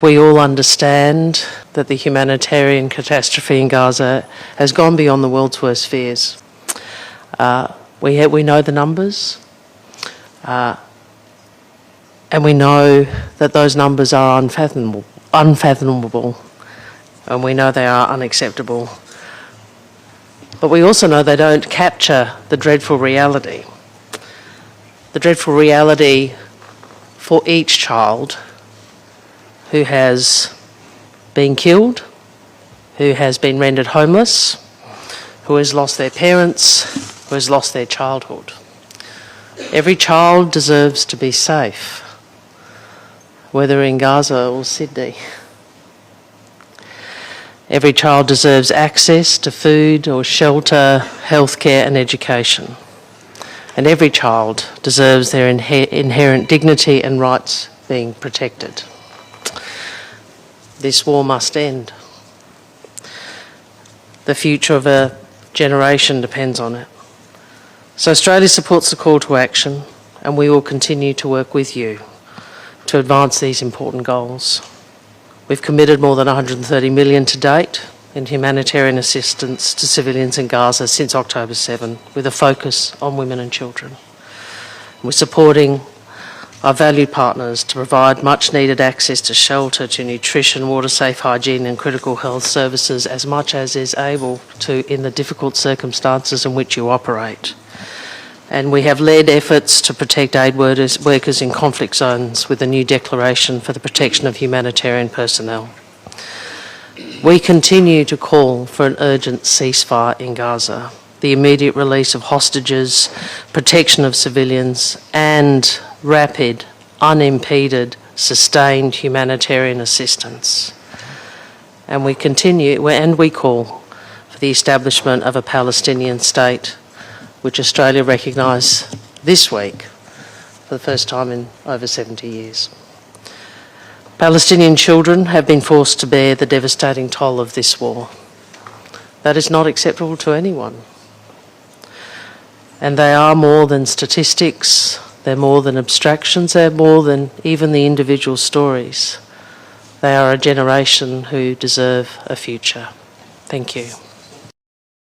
We all understand that the humanitarian catastrophe in Gaza has gone beyond the world's worst fears. We know the numbers, and we know that those numbers are unfathomable, and we know they are unacceptable. But we also know they don't capture the dreadful reality. The dreadful reality for each child who has been killed, who has been rendered homeless, who has lost their parents, who has lost their childhood. Every child deserves to be safe, whether in Gaza or Sydney. Every child deserves access to food or shelter, healthcare and education. And every child deserves their inherent dignity and rights being protected. This war must end. The future of a generation depends on it. So Australia supports the call to action, and we will continue to work with you to advance these important goals. We've committed more than $130 million to date in humanitarian assistance to civilians in Gaza since October 7, with a focus on women and children. We're supporting our valued partners to provide much needed access to shelter, to nutrition, water, safe hygiene and critical health services as much as is able to in the difficult circumstances in which you operate. And we have led efforts to protect aid workers in conflict zones with a new declaration for the protection of humanitarian personnel. We continue to call for an urgent ceasefire in Gaza, the immediate release of hostages, protection of civilians and rapid, unimpeded, sustained humanitarian assistance. And we call for the establishment of a Palestinian state, which Australia recognised this week for the first time in over 70 years. Palestinian children have been forced to bear the devastating toll of this war. That is not acceptable to anyone. And they are more than statistics, they're more than abstractions, they're more than even the individual stories. They are a generation who deserve a future. Thank you.